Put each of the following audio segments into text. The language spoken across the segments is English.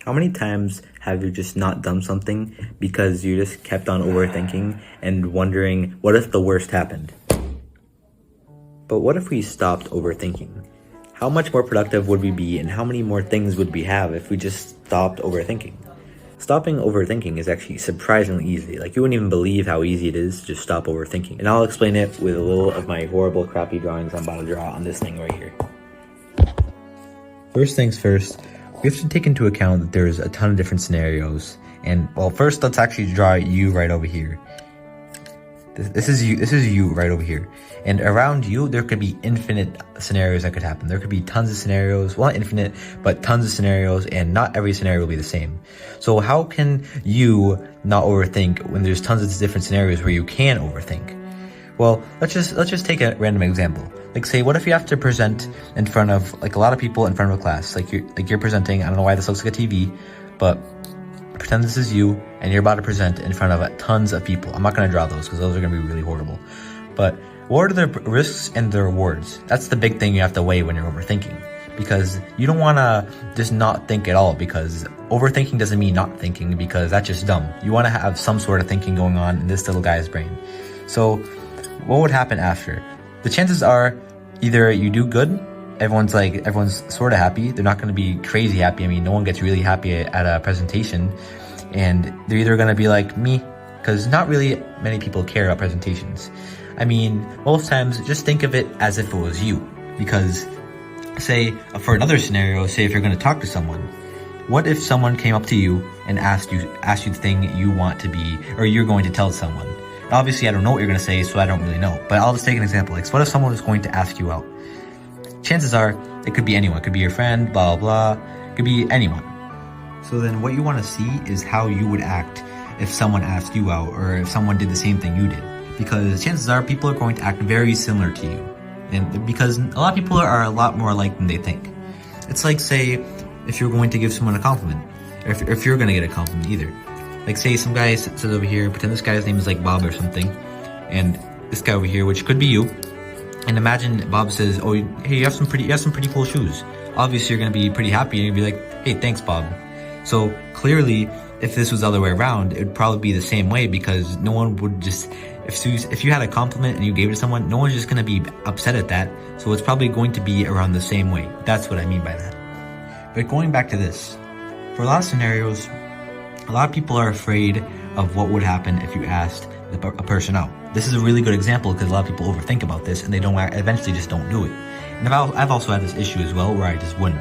How many times have you just not done something because you just kept on overthinking and wondering, what if the worst happened? But what if we stopped overthinking? How much more productive would we be, and how many more things would we have if we just stopped overthinking? Stopping overthinking is actually surprisingly easy. Like, you wouldn't even believe how easy it is to just stop overthinking. And I'll explain it with a little of my horrible, crappy drawings I'm about to draw on this thing right here. First things first, we have to take into account that there's a ton of different scenarios. And, well, first let's actually draw you right over here. This is you right over here. And around you, there could be infinite scenarios that could happen. There could be tons of scenarios, well, not infinite, but tons of scenarios, and not every scenario will be the same. So how can you not overthink when there's tons of different scenarios where you can overthink? Well, let's just take a random example. Like, say, what if you have to present in front of, like, a lot of people in front of a class? Like you're presenting, I don't know why this looks like a TV, but pretend this is you and you're about to present in front of tons of people. I'm not going to draw those because those are going to be really horrible. But what are the risks and the rewards? That's the big thing you have to weigh when you're overthinking, because you don't want to just not think at all, because overthinking doesn't mean not thinking, because that's just dumb. You want to have some sort of thinking going on in this little guy's brain. So what would happen after? The chances are either you do good, everyone's sort of happy. They're not going to be crazy happy. I mean, no one gets really happy at a presentation, and they're either going to be like me, because not really many people care about presentations. I mean, most times just think of it as if it was you, because say, for another scenario, say if you're going to talk to someone, what if someone came up to you and asked you the thing you want to be, or you're going to tell someone? Obviously, I don't know what you're going to say, so I don't really know. But I'll just take an example. Like, so what if someone was going to ask you out? Chances are, it could be anyone. It could be your friend, blah, blah, blah. It could be anyone. So then what you want to see is how you would act if someone asked you out, or if someone did the same thing you did. Because chances are, people are going to act very similar to you. And because a lot of people are a lot more alike than they think. It's like, say, if you're going to give someone a compliment, or if you're going to get a compliment either. Like, say some guy sits over here, pretend this guy's name is like Bob or something, and this guy over here, which could be you, and imagine Bob says, oh, hey, you have some pretty cool shoes. Obviously, you're gonna be pretty happy, and you'd be like, hey, thanks, Bob. So clearly, if this was the other way around, it would probably be the same way, because no one would just, if you had a compliment and you gave it to someone, no one's just gonna be upset at that. So it's probably going to be around the same way. That's what I mean by that. But going back to this, for a lot of scenarios, a lot of people are afraid of what would happen if you asked a person out. This is a really good example, because a lot of people overthink about this and they eventually just don't do it. And I've also had this issue as well, where I just wouldn't.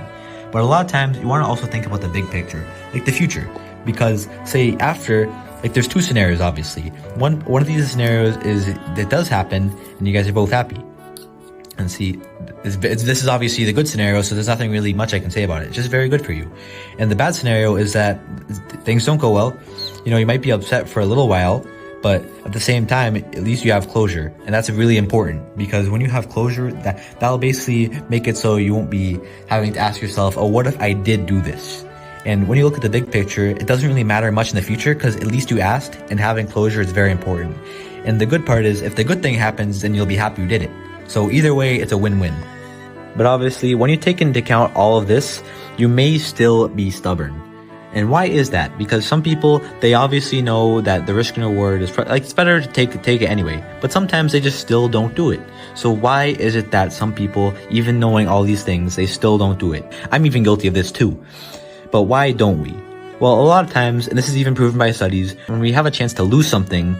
But a lot of times you want to also think about the big picture, like the future. Because say after, like, there's two scenarios obviously. One of these scenarios is that does happen and you guys are both happy. And see, this is obviously the good scenario, so there's nothing really much I can say about it. It's just very good for you. And the bad scenario is that things don't go well. You know, you might be upset for a little while, but at the same time, at least you have closure. And that's really important, because when you have closure, that'll basically make it so you won't be having to ask yourself, oh, what if I did do this? And when you look at the big picture, it doesn't really matter much in the future, because at least you asked, and having closure is very important. And the good part is, if the good thing happens, then you'll be happy you did it. So either way, it's a win-win. But obviously, when you take into account all of this, you may still be stubborn. And why is that? Because some people, they obviously know that the risk and reward is, like, it's better to take it anyway. But sometimes they just still don't do it. So why is it that some people, even knowing all these things, they still don't do it? I'm even guilty of this too. But why don't we? Well, a lot of times, and this is even proven by studies, when we have a chance to lose something,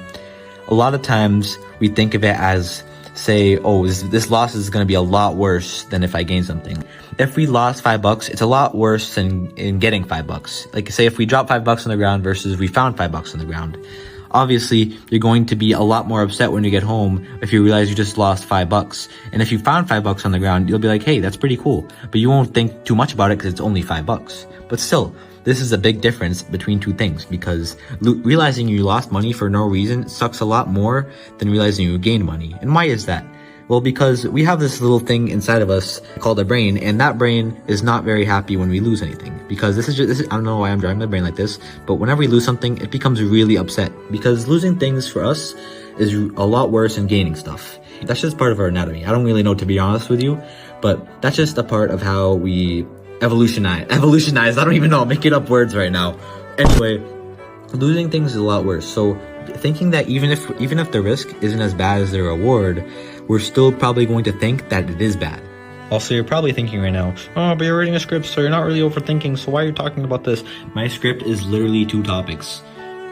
a lot of times we think of it as, say, oh, this loss is going to be a lot worse than if I gain something. If we lost $5, it's a lot worse than in getting $5. Like, say if we drop $5 on the ground versus we found $5 on the ground. Obviously, you're going to be a lot more upset when you get home if you realize you just lost $5. And if you found $5 on the ground, you'll be like, hey, that's pretty cool. But you won't think too much about it because it's only $5. But still, this is a big difference between two things, because realizing you lost money for no reason sucks a lot more than realizing you gained money. And why is that? Well, because we have this little thing inside of us called a brain, and that brain is not very happy when we lose anything. Because this is I don't know why I'm driving my brain like this, but whenever we lose something, it becomes really upset. Because losing things for us is a lot worse than gaining stuff. That's just part of our anatomy. I don't really know, to be honest with you, but that's just a part of how we Evolutionize. I don't even know. I'm making up words right now. Anyway, losing things is a lot worse. So thinking that even if the risk isn't as bad as the reward, we're still probably going to think that it is bad. Also, you're probably thinking right now, oh, but you're reading a script, so you're not really overthinking, so why are you talking about this? My script is literally 2 topics,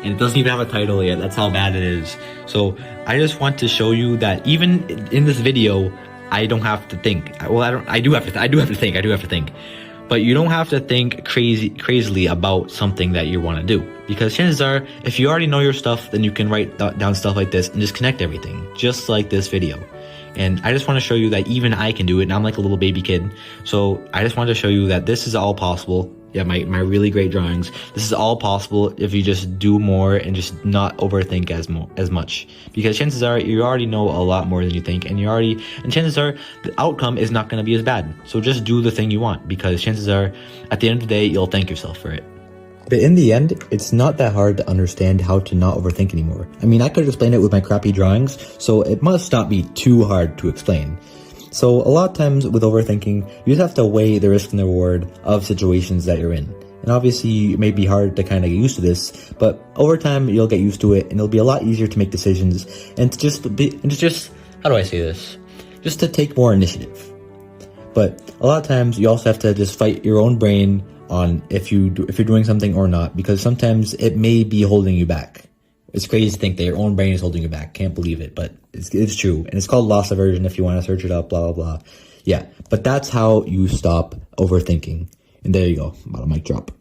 and it doesn't even have a title yet. That's how bad it is. So I just want to show you that even in this video, I don't have to think. Well, I do have to think. But you don't have to think crazily about something that you want to do. Because chances are, if you already know your stuff, then you can write down stuff like this and just connect everything, just like this video. And I just want to show you that even I can do it, and I'm like a little baby kid. So I just want to show you that this is all possible. Yeah, my really great drawings. This is all possible if you just do more and just not overthink as much. Because chances are you already know a lot more than you think, and chances are the outcome is not going to be as bad. So just do the thing you want, because chances are at the end of the day you'll thank yourself for it. But in the end, it's not that hard to understand how to not overthink anymore. I mean, I could explain it with my crappy drawings, so it must not be too hard to explain. So a lot of times with overthinking, you just have to weigh the risk and the reward of situations that you're in. And obviously, it may be hard to kind of get used to this, but over time, you'll get used to it, and it'll be a lot easier to make decisions, and how do I say this? Just to take more initiative. But a lot of times, you also have to just fight your own brain on if you're doing something or not, because sometimes it may be holding you back. It's crazy to think that your own brain is holding you back. Can't believe it, but it's true. And it's called loss aversion if you want to search it up, blah, blah, blah. Yeah, but that's how you stop overthinking. And there you go, bottom mic drop.